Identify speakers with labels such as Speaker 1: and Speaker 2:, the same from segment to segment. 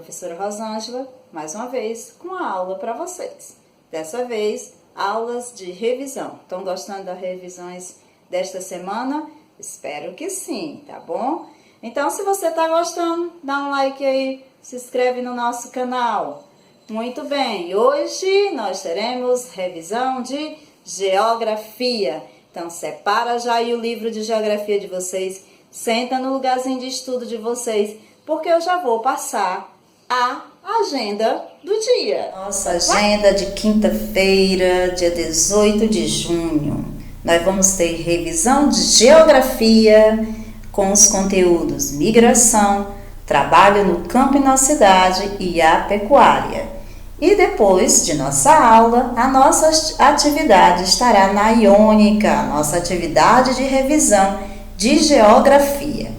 Speaker 1: professora Rosângela, mais uma vez, com a aula para vocês. Dessa vez, aulas de revisão. Estão gostando das revisões desta semana? Espero que sim, tá bom? Então, se você está gostando, dá um like aí, se inscreve no nosso canal. Muito bem, hoje nós teremos revisão de geografia. Então, separa já aí o livro de geografia de vocês, senta no lugarzinho de estudo de vocês, porque eu já vou passar a agenda do dia. Nossa agenda de quinta-feira, dia 18 de junho. Nós vamos ter revisão de geografia com os conteúdos migração, trabalho no campo e na cidade e a pecuária. E depois de nossa aula, a nossa atividade estará na Iônica, a nossa atividade de revisão de geografia.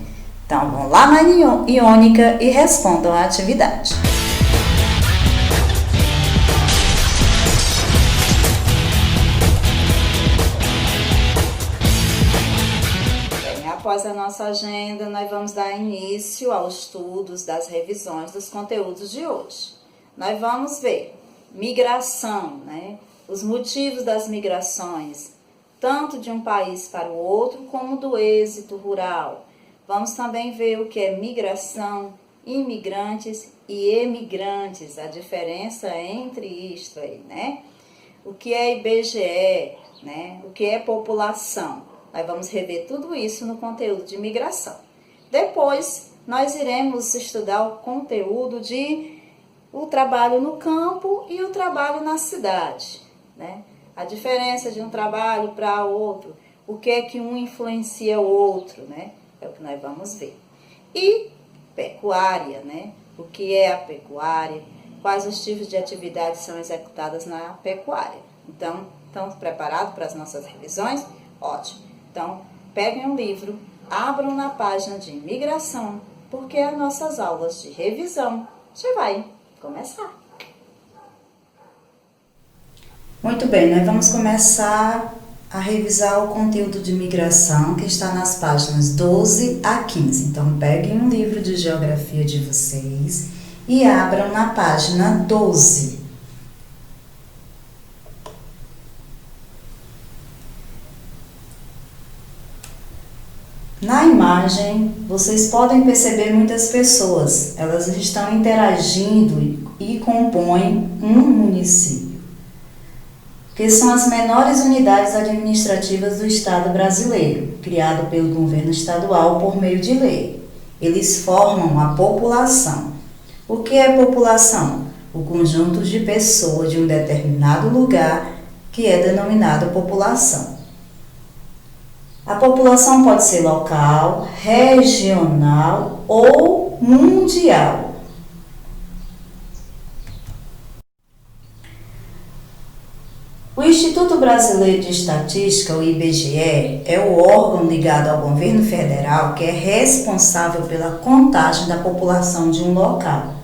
Speaker 1: Então, vão lá na Iônica e respondam a atividade. Bem, após a nossa agenda, nós vamos dar início aos estudos das revisões dos conteúdos de hoje. Nós vamos ver migração, né? Os motivos das migrações, tanto de um país para o outro, como do êxito rural. Vamos também ver o que é migração, imigrantes e emigrantes, a diferença entre isto aí, né? O que é IBGE, né? O que é população. Nós vamos rever tudo isso no conteúdo de migração. Depois, nós iremos estudar o conteúdo de o trabalho no campo e o trabalho na cidade, né? A diferença de um trabalho para outro, o que é que um influencia o outro, né? É o que nós vamos ver. E pecuária, né? O que é a pecuária, quais os tipos de atividades são executadas na pecuária. Então, estão preparados para as nossas revisões? Ótimo. Então, peguem um livro, abram na página de imigração, porque as nossas aulas de revisão já vai começar. Muito bem, nós vamos começar a revisar o conteúdo de migração que está nas páginas 12 a 15. Então, peguem um livro de geografia de vocês e abram na página 12. Na imagem, vocês podem perceber muitas pessoas. Elas estão interagindo e compõem um município, que são as menores unidades administrativas do Estado brasileiro, criado pelo governo estadual por meio de lei. Eles formam a população. O que é população? O conjunto de pessoas de um determinado lugar que é denominado população. A população pode ser local, regional ou mundial. O Instituto Brasileiro de Estatística, o IBGE, é o órgão ligado ao governo federal que é responsável pela contagem da população de um local.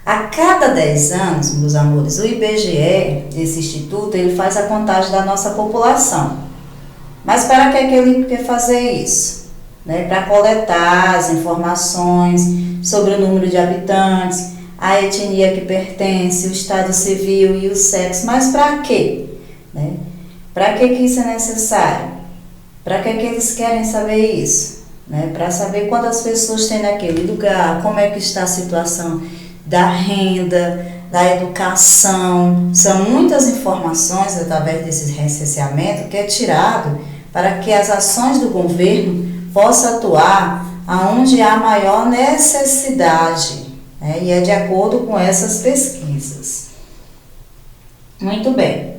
Speaker 1: A cada 10 anos, meus amores, o IBGE, esse instituto, ele faz a contagem da nossa população. Mas para que ele quer fazer isso? Para coletar as informações sobre o número de habitantes, a etnia que pertence, o estado civil e o sexo. Mas para quê? Para que isso é necessário? Para que eles querem saber isso? Para saber quantas pessoas tem naquele lugar, como é que está a situação da renda, da educação. São muitas informações através desse recenseamento que é tirado para que as ações do governo possam atuar aonde há maior necessidade. E é de acordo com essas pesquisas. Muito bem.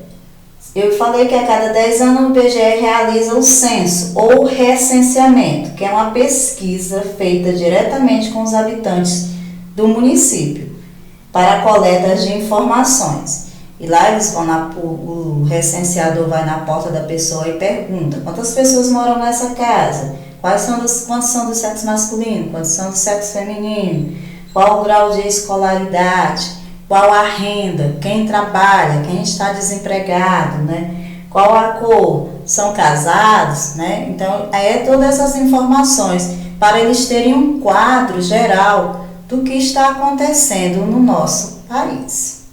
Speaker 1: Eu falei que a cada 10 anos o IBGE realiza o censo ou recenseamento, que é uma pesquisa feita diretamente com os habitantes do município para a coleta de informações. E lá eles vão o recenseador vai na porta da pessoa e pergunta: quantas pessoas moram nessa casa? Quantos são do sexo masculino? Quantos são do sexo feminino? Qual o grau de escolaridade? Qual a renda? Quem trabalha? Quem está desempregado? Qual a cor? São casados? Então, todas essas informações para eles terem um quadro geral do que está acontecendo no nosso país.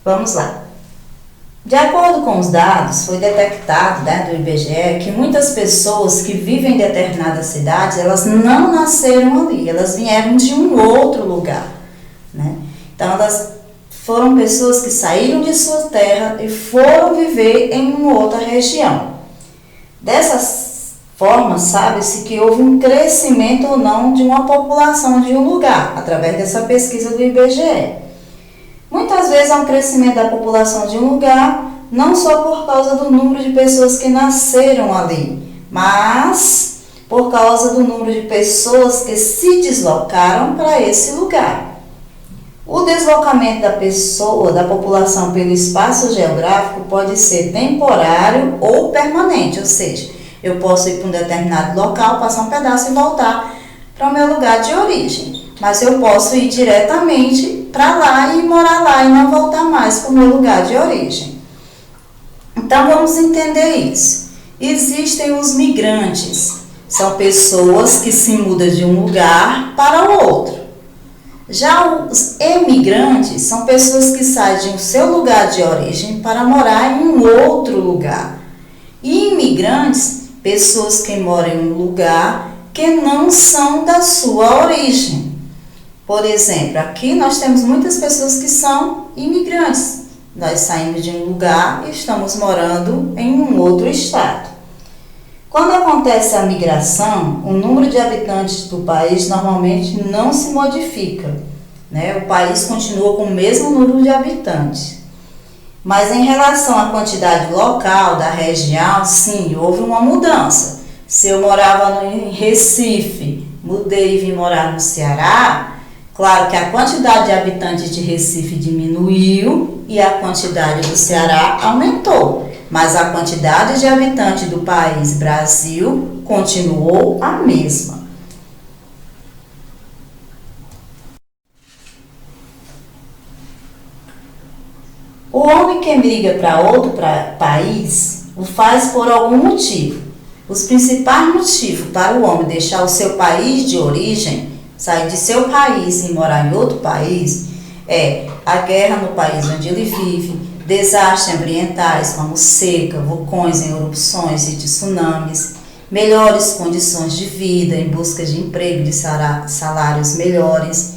Speaker 1: Vamos lá. De acordo com os dados, foi detectado, do IBGE que muitas pessoas que vivem em determinadas cidades, elas não nasceram ali, elas vieram de um outro lugar, né? Então, elas foram pessoas que saíram de sua terra e foram viver em uma outra região. Dessa forma, sabe-se que houve um crescimento ou não de uma população de um lugar, através dessa pesquisa do IBGE. Muitas vezes há um crescimento da população de um lugar, não só por causa do número de pessoas que nasceram ali, mas por causa do número de pessoas que se deslocaram para esse lugar. O deslocamento da população pelo espaço geográfico pode ser temporário ou permanente, ou seja, eu posso ir para um determinado local, passar um pedaço e voltar para o meu lugar de origem. Mas eu posso ir diretamente para lá e morar lá e não voltar mais para o meu lugar de origem. Então, vamos entender isso. Existem os migrantes. São pessoas que se mudam de um lugar para o outro. Já os emigrantes são pessoas que saem do seu lugar de origem para morar em um outro lugar. E imigrantes, pessoas que moram em um lugar que não são da sua origem. Por exemplo, aqui nós temos muitas pessoas que são imigrantes. Nós saímos de um lugar e estamos morando em um outro estado. Quando acontece a migração, o número de habitantes do país normalmente não se modifica, né? O país continua com o mesmo número de habitantes. Mas em relação à quantidade local da região, sim, houve uma mudança. Se eu morava em Recife, mudei e vim morar no Ceará, claro que a quantidade de habitantes de Recife diminuiu e a quantidade do Ceará aumentou, mas a quantidade de habitantes do país Brasil continuou a mesma. O homem que migra para outro país o faz por algum motivo. Os principais motivos para o homem deixar o seu país de origem, sair de seu país e morar em outro país, é a guerra no país onde ele vive, desastres ambientais como seca, vulcões em erupções e tsunamis, melhores condições de vida em busca de emprego de salários melhores,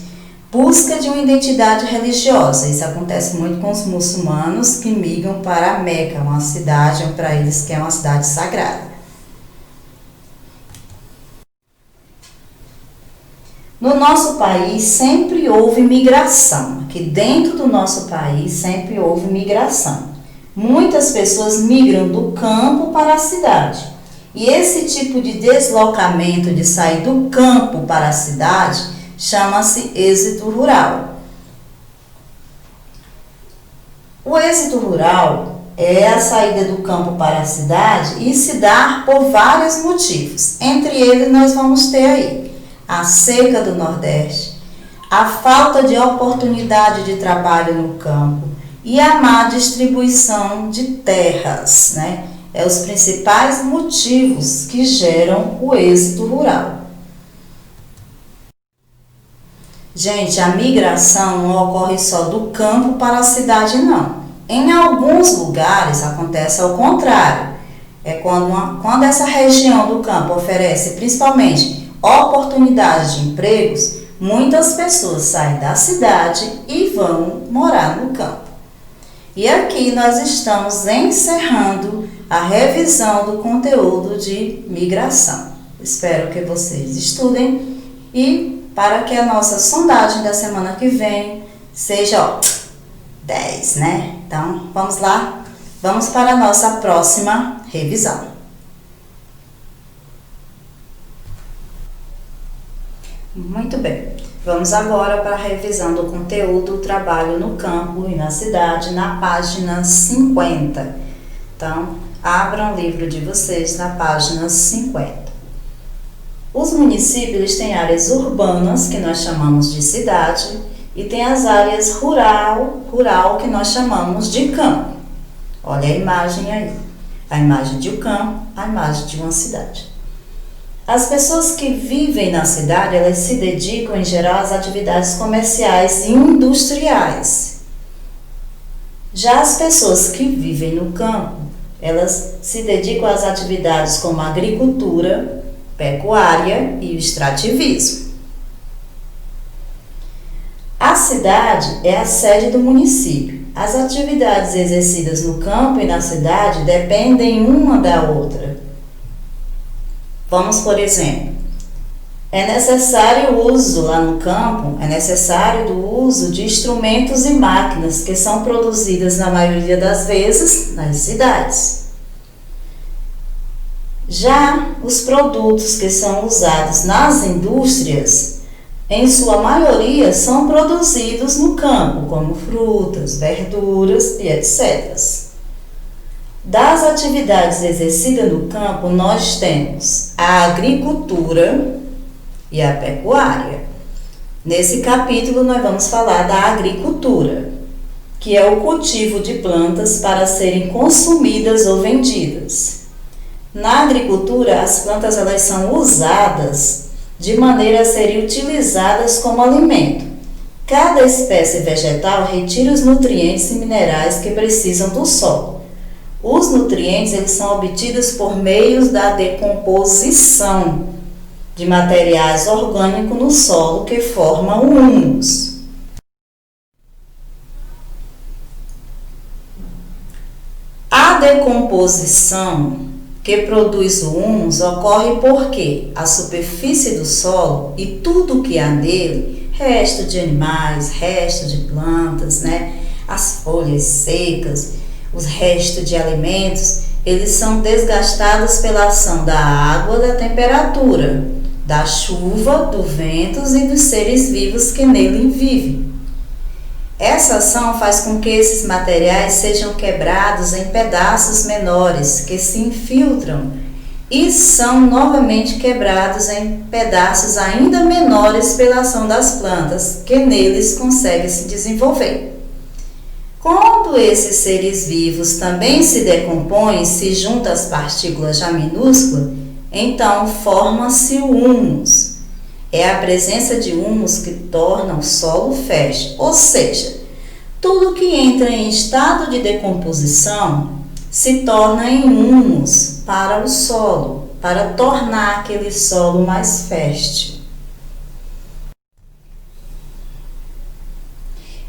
Speaker 1: busca de uma identidade religiosa. Isso acontece muito com os muçulmanos que migram para a Meca, uma cidade para eles que é uma cidade sagrada. No nosso país sempre houve migração, aqui dentro do nosso país sempre houve migração. Muitas pessoas migram do campo para a cidade. E esse tipo de deslocamento, de sair do campo para a cidade, chama-se êxito rural. O êxito rural é a saída do campo para a cidade e se dá por vários motivos. Entre eles nós vamos ter aí a seca do Nordeste, a falta de oportunidade de trabalho no campo e a má distribuição de terras, né? É os principais motivos que geram o êxito rural. Gente, a migração não ocorre só do campo para a cidade, não. Em alguns lugares acontece ao contrário. É quando essa região do campo oferece principalmente oportunidades de empregos, muitas pessoas saem da cidade e vão morar no campo. E aqui nós estamos encerrando a revisão do conteúdo de migração. Espero que vocês estudem e para que a nossa sondagem da semana que vem seja 10, né? Então, vamos lá? Vamos para a nossa próxima revisão. Muito bem, vamos agora para a revisão do conteúdo Trabalho no Campo e na Cidade, na página 50. Então, abram o livro de vocês na página 50. Os municípios têm áreas urbanas, que nós chamamos de cidade, e tem as áreas rural que nós chamamos de campo. Olha a imagem aí. a imagem de um campo, a imagem de uma cidade. As pessoas que vivem na cidade, elas se dedicam em geral às atividades comerciais e industriais. Já as pessoas que vivem no campo, elas se dedicam às atividades como a agricultura, pecuária e o extrativismo. A cidade é a sede do município. As atividades exercidas no campo e na cidade dependem uma da outra. Vamos, por exemplo, é necessário o uso lá no campo, é necessário o uso de instrumentos e máquinas que são produzidas na maioria das vezes nas cidades. Já os produtos que são usados nas indústrias, em sua maioria, são produzidos no campo, como frutas, verduras e etc. Das atividades exercidas no campo, nós temos a agricultura e a pecuária. Nesse capítulo, nós vamos falar da agricultura, que é o cultivo de plantas para serem consumidas ou vendidas. Na agricultura, as plantas elas são usadas de maneira a serem utilizadas como alimento. Cada espécie vegetal retira os nutrientes e minerais que precisam do solo. Os nutrientes eles são obtidos por meio da decomposição de materiais orgânicos no solo que formam o humus. A decomposição que produz o humus ocorre porque a superfície do solo e tudo que há nele, resto de animais, resto de plantas, as folhas secas, os restos de alimentos, eles são desgastados pela ação da água, da temperatura, da chuva, do vento e dos seres vivos que nele vivem. Essa ação faz com que esses materiais sejam quebrados em pedaços menores, que se infiltram e são novamente quebrados em pedaços ainda menores pela ação das plantas, que neles conseguem se desenvolver. Quando esses seres vivos também se decompõem, se juntam às partículas já minúsculas, então forma-se o humus. É a presença de humus que torna o solo fértil, ou seja, tudo que entra em estado de decomposição se torna em humus para o solo, para tornar aquele solo mais fértil.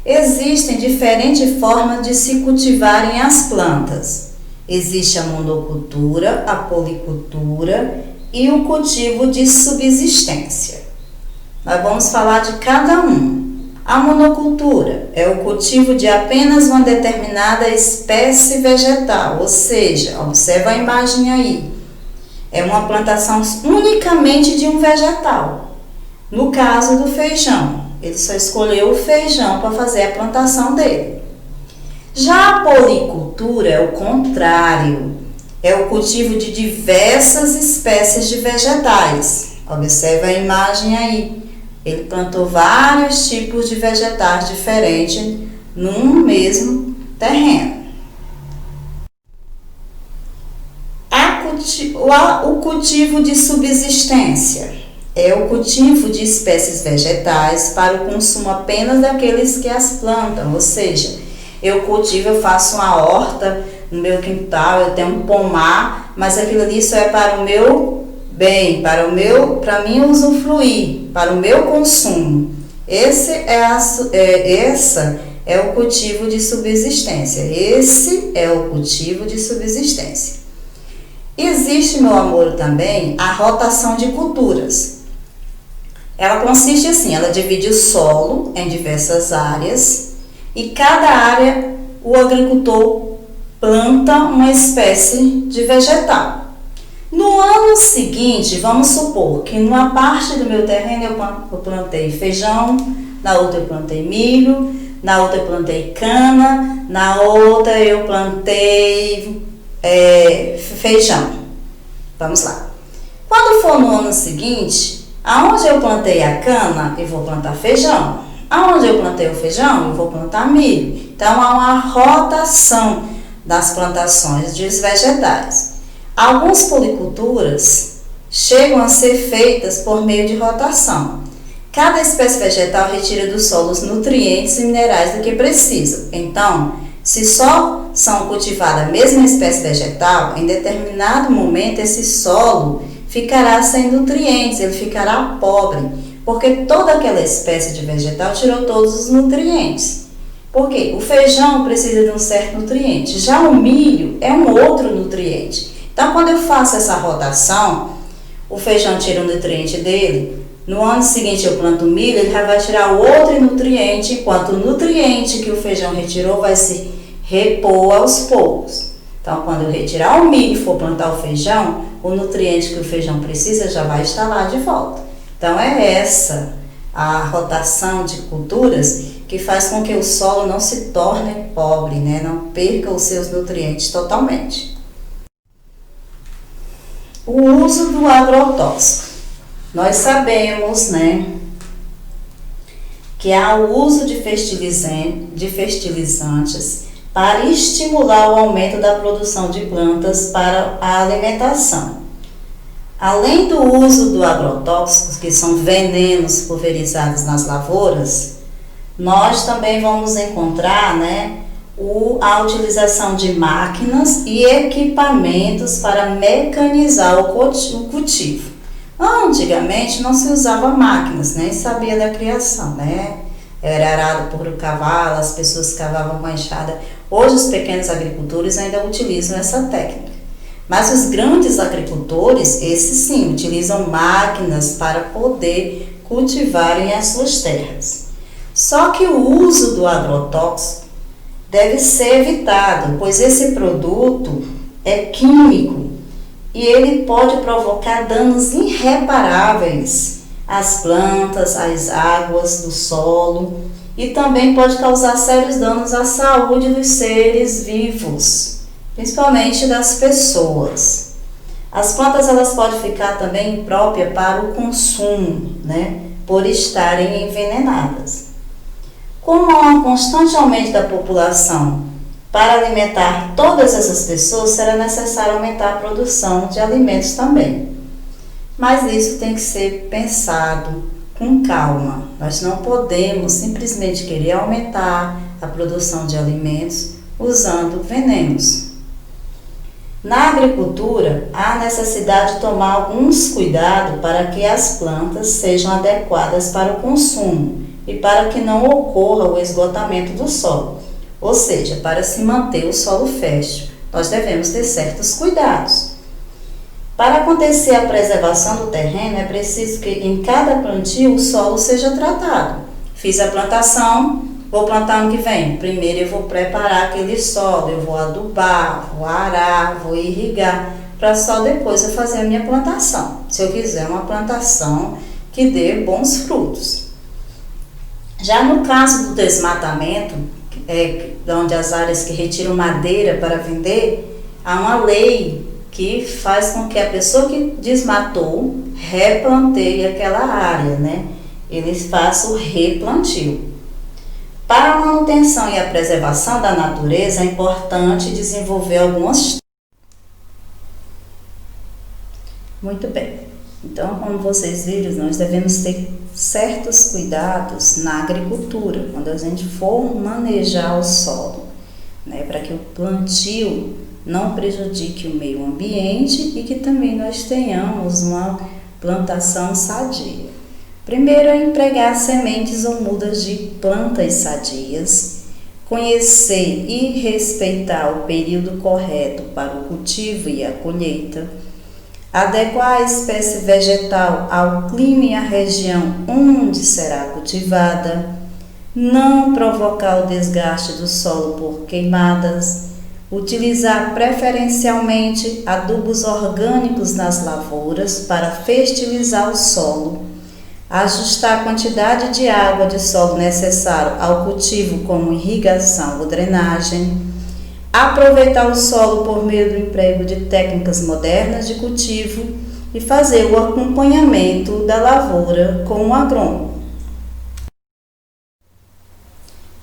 Speaker 1: Existem diferentes formas de se cultivarem as plantas. Existe a monocultura, a policultura e o cultivo de subsistência. Nós vamos falar de cada um. A monocultura é o cultivo de apenas uma determinada espécie vegetal, ou seja, observa a imagem aí. É uma plantação unicamente de um vegetal. No caso do feijão, ele só escolheu o feijão para fazer a plantação dele. Já a policultura é o contrário, é o cultivo de diversas espécies de vegetais. Observa a imagem aí. Ele plantou vários tipos de vegetais diferentes num mesmo terreno. O cultivo de subsistência é o cultivo de espécies vegetais para o consumo apenas daqueles que as plantam, ou seja, eu faço uma horta no meu quintal, eu tenho um pomar, mas aquilo ali só é para o meu bem, para mim usufruir, para o meu consumo. Essa é o cultivo de subsistência. Esse é o cultivo de subsistência. Existe, meu amor, também a rotação de culturas. Ela consiste assim, ela divide o solo em diversas áreas e cada área o agricultor planta uma espécie de vegetal. No ano seguinte, vamos supor que numa parte do meu terreno eu plantei feijão, na outra eu plantei milho, na outra eu plantei cana, na outra eu plantei feijão. Vamos lá. Quando for no ano seguinte, aonde eu plantei a cana, eu vou plantar feijão. Aonde eu plantei o feijão, eu vou plantar milho. Então, há uma rotação das plantações de vegetais. Algumas policulturas chegam a ser feitas por meio de rotação. Cada espécie vegetal retira do solo os nutrientes e minerais do que precisa. Então, se só são cultivadas a mesma espécie vegetal, em determinado momento esse solo ficará sem nutrientes, ele ficará pobre, porque toda aquela espécie de vegetal tirou todos os nutrientes. Por quê? O feijão precisa de um certo nutriente, já o milho é um outro nutriente. Então, quando eu faço essa rotação, o feijão tira o nutriente dele, no ano seguinte eu planto o milho, ele já vai tirar outro nutriente, enquanto o nutriente que o feijão retirou vai se repor aos poucos. Então, quando eu retirar o milho e for plantar o feijão, o nutriente que o feijão precisa já vai estar lá de volta. Então, é essa a rotação de culturas que faz com que o solo não se torne pobre, né? Não perca os seus nutrientes totalmente. O uso do agrotóxico. Nós sabemos, né, que há o uso de fertilizantes para estimular o aumento da produção de plantas para a alimentação. Além do uso do agrotóxicos, que são venenos pulverizados nas lavouras, nós também vamos encontrar, né, a utilização de máquinas e equipamentos para mecanizar o cultivo. Antigamente não se usava máquinas, nem sabia da criação, né? Era arado por cavalo, as pessoas cavavam com a enxada. Hoje os pequenos agricultores ainda utilizam essa técnica. Mas os grandes agricultores, esses sim, utilizam máquinas para poder cultivarem as suas terras. Só que o uso do agrotóxico deve ser evitado, pois esse produto é químico e ele pode provocar danos irreparáveis às plantas, às águas do solo e também pode causar sérios danos à saúde dos seres vivos, principalmente das pessoas. As plantas elas podem ficar também impróprias para o consumo, né, por estarem envenenadas. Como há um constante aumento da população para alimentar todas essas pessoas, será necessário aumentar a produção de alimentos também. Mas isso tem que ser pensado com calma. Nós não podemos simplesmente querer aumentar a produção de alimentos usando venenos. Na agricultura, há necessidade de tomar alguns cuidados para que as plantas sejam adequadas para o consumo e para que não ocorra o esgotamento do solo, ou seja, para se manter o solo fértil, nós devemos ter certos cuidados. Para acontecer a preservação do terreno, é preciso que em cada plantio o solo seja tratado. Fiz a plantação, vou plantar ano que vem. Primeiro eu vou preparar aquele solo, eu vou adubar, vou arar, vou irrigar, para só depois eu fazer a minha plantação. Se eu quiser uma plantação que dê bons frutos. Já no caso do desmatamento, onde as áreas que retiram madeira para vender, há uma lei que faz com que a pessoa que desmatou replanteie aquela área, né? Ele faça o replantio. Para a manutenção e a preservação da natureza, é importante desenvolver algumas... Muito bem. Então, como vocês viram, nós devemos ter certos cuidados na agricultura, quando a gente for manejar o solo, né, para que o plantio não prejudique o meio ambiente e que também nós tenhamos uma plantação sadia. Primeiro é empregar sementes ou mudas de plantas sadias, conhecer e respeitar o período correto para o cultivo e a colheita, adequar a espécie vegetal ao clima e à região onde será cultivada, não provocar o desgaste do solo por queimadas, utilizar preferencialmente adubos orgânicos nas lavouras para fertilizar o solo, ajustar a quantidade de água de solo necessário ao cultivo como irrigação ou drenagem, aproveitar o solo por meio do emprego de técnicas modernas de cultivo e fazer o acompanhamento da lavoura com o agrônomo.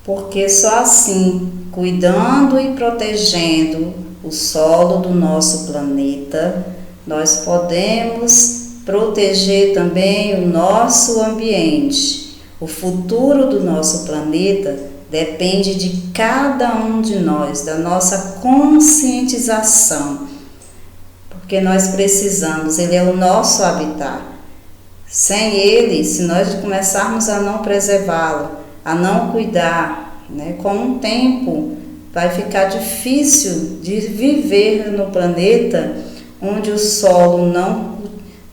Speaker 1: porque só assim, cuidando e protegendo o solo do nosso planeta, nós podemos proteger também o nosso ambiente. O futuro do nosso planeta depende de cada um de nós, da nossa conscientização, porque nós precisamos, ele é o nosso habitat. Sem ele, se nós começarmos a não preservá-lo, a não cuidar, com o tempo vai ficar difícil de viver no planeta onde o solo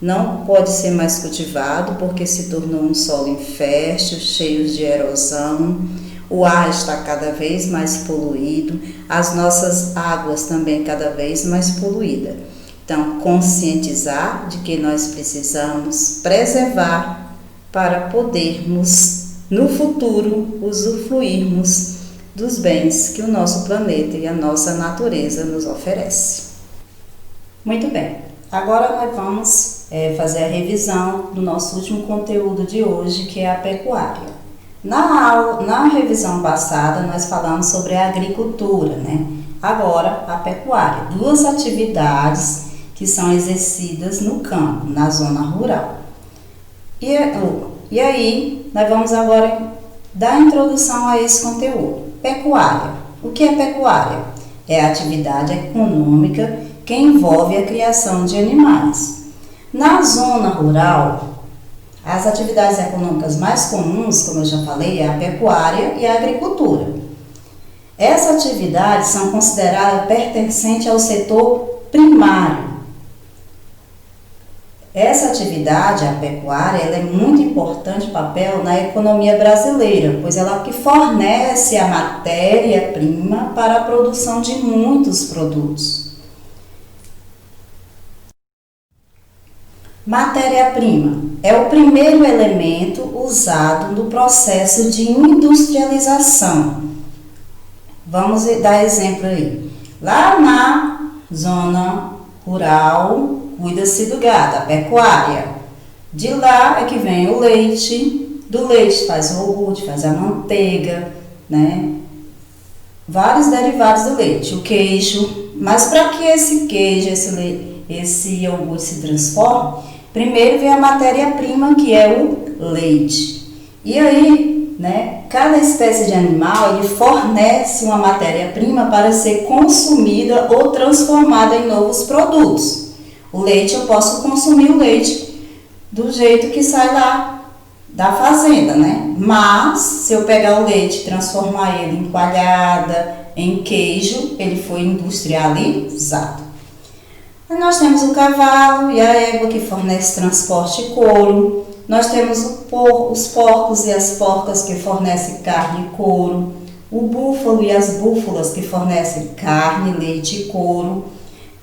Speaker 1: não pode ser mais cultivado, porque se tornou um solo infértil, cheio de erosão, o ar está cada vez mais poluído, as nossas águas também cada vez mais poluídas. Então, conscientizar de que nós precisamos preservar para podermos, no futuro, usufruirmos dos bens que o nosso planeta e a nossa natureza nos oferece. Muito bem, agora nós vamos fazer a revisão do nosso último conteúdo de hoje, que é a pecuária. Na revisão passada, nós falamos sobre a agricultura, Agora, a pecuária, duas atividades que são exercidas no campo, na zona rural. E aí, nós vamos agora dar introdução a esse conteúdo. Pecuária. O que é pecuária? É a atividade econômica que envolve a criação de animais. Na zona rural, as atividades econômicas mais comuns, como eu já falei, é a pecuária e a agricultura. Essas atividades são consideradas pertencentes ao setor primário. Essa atividade, a pecuária, ela é muito importante papel na economia brasileira, pois ela que fornece a matéria-prima para a produção de muitos produtos. Matéria-prima é o primeiro elemento usado no processo de industrialização. Vamos dar exemplo aí. Lá na zona rural, cuida-se do gado, a pecuária. De lá é que vem o leite, do leite faz o iogurte, faz a manteiga, Vários derivados do leite, o queijo. Mas para que esse queijo, esse iogurte se transforme, primeiro vem a matéria-prima, que é o leite. E aí, cada espécie de animal, ele fornece uma matéria-prima para ser consumida ou transformada em novos produtos. O leite, eu posso consumir o leite do jeito que sai lá da fazenda, Mas, se eu pegar o leite e transformar ele em coalhada, em queijo, ele foi industrializado. E nós temos o cavalo e a égua, que fornece transporte e couro. Nós temos os porcos e as porcas, que fornecem carne e couro. O búfalo e as búfalas, que fornecem carne, leite e couro.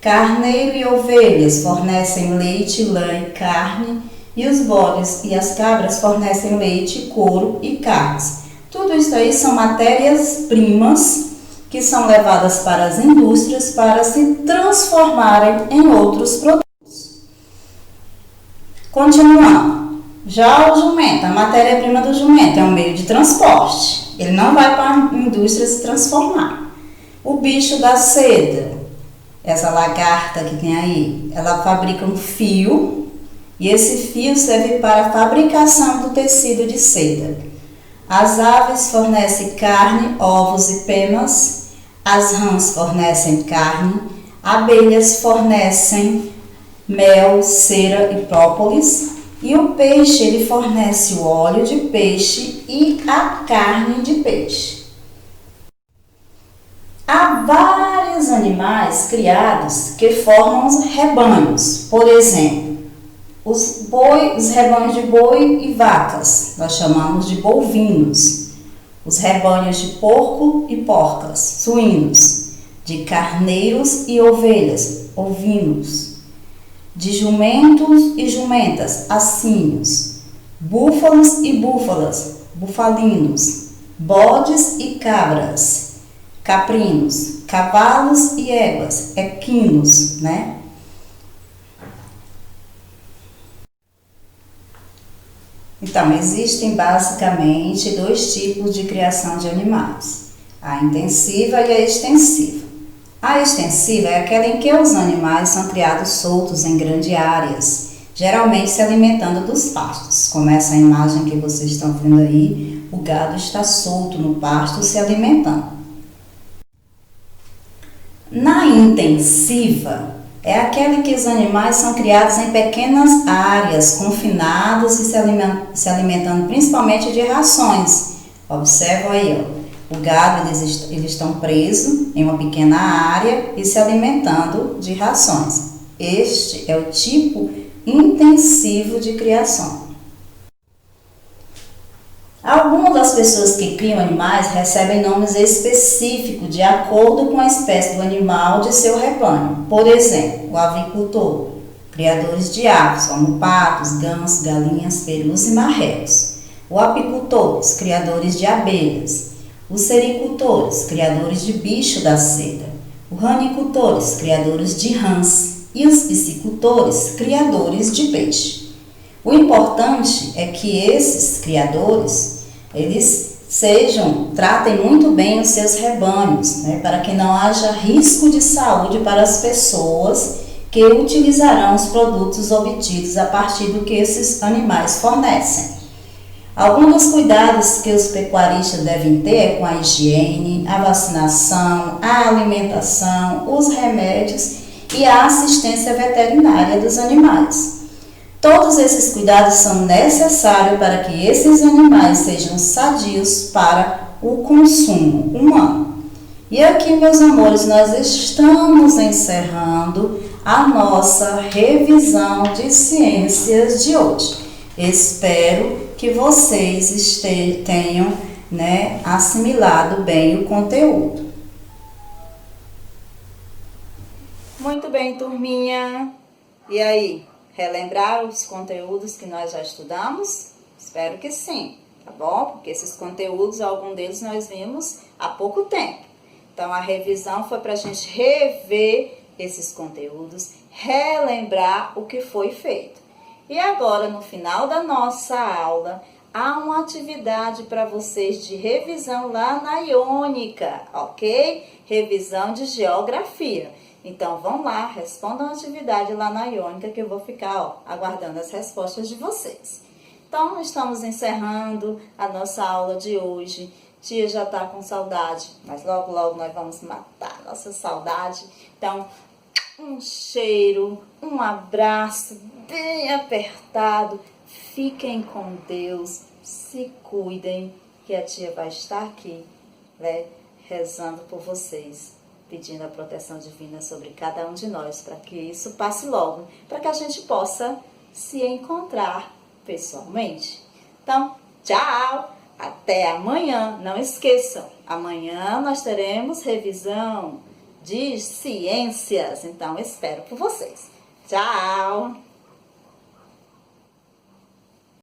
Speaker 1: Carneiro e ovelhas fornecem leite, lã e carne, e os bodes e as cabras fornecem leite, couro e carnes. Tudo isso aí são matérias-primas que são levadas para as indústrias para se transformarem em outros produtos. Continuando, já o jumento, a matéria-prima do jumento é um meio de transporte, ele não vai para a indústria se transformar. O bicho da seda, essa lagarta que tem aí, ela fabrica um fio e esse fio serve para a fabricação do tecido de seda. As aves fornecem carne, ovos e penas. As rãs fornecem carne. Abelhas fornecem mel, cera e própolis. E o peixe, ele fornece o óleo de peixe e a carne de peixe. Há vários animais criados que formam os rebanhos. Por exemplo, os rebanhos de boi e vacas, nós chamamos de bovinos. Os rebanhos de porco e porcas, suínos. De carneiros e ovelhas, ovinos. De jumentos e jumentas, assínios. Búfalos e búfalas, bufalinos. Bodes e cabras, caprinos. Cavalos e éguas, equinos, né? Então, existem basicamente dois tipos de criação de animais, a intensiva e a extensiva. A extensiva é aquela em que os animais são criados soltos em grandes áreas, geralmente se alimentando dos pastos. Como essa imagem que vocês estão vendo aí, o gado está solto no pasto se alimentando. Na intensiva, é aquela em que os animais são criados em pequenas áreas, confinados e se alimentando principalmente de rações. Observa aí, ó, o gado, eles estão presos em uma pequena área e se alimentando de rações. Este é o tipo intensivo de criação. Algumas das pessoas que criam animais recebem nomes específicos de acordo com a espécie do animal de seu rebanho. Por exemplo, o avicultor, criadores de aves, como patos, gansos, galinhas, perus e marrecos. O apicultor, os criadores de abelhas. Os sericultores, criadores de bicho da seda. Os ranicultores, criadores de rãs. E os piscicultores, criadores de peixe. O importante é que esses criadores, eles tratem muito bem os seus rebanhos, né, para que não haja risco de saúde para as pessoas que utilizarão os produtos obtidos a partir do que esses animais fornecem. Alguns dos cuidados que os pecuaristas devem ter é com a higiene, a vacinação, a alimentação, os remédios e a assistência veterinária dos animais. Todos esses cuidados são necessários para que esses animais sejam sadios para o consumo humano. E aqui, meus amores, nós estamos encerrando a nossa revisão de ciências de hoje. Espero que vocês tenham, assimilado bem o conteúdo. Muito bem, turminha. E aí? Relembraram os conteúdos que nós já estudamos? Espero que sim, tá bom? Porque esses conteúdos, algum deles nós vimos há pouco tempo. Então, a revisão foi para a gente rever esses conteúdos, relembrar o que foi feito. E agora, no final da nossa aula, há uma atividade para vocês de revisão lá na Iônica, ok? Revisão de geografia. Então, vão lá, respondam a atividade lá na Iônica, que eu vou ficar aguardando as respostas de vocês. Então, estamos encerrando a nossa aula de hoje. Tia já está com saudade, mas logo, logo nós vamos matar a nossa saudade. Então, um cheiro, um abraço bem apertado. Fiquem com Deus, se cuidem, que a tia vai estar aqui, rezando por vocês, pedindo a proteção divina sobre cada um de nós, para que isso passe logo, para que a gente possa se encontrar pessoalmente. Então, tchau! Até amanhã! Não esqueçam, amanhã nós teremos revisão de ciências, então espero por vocês. Tchau!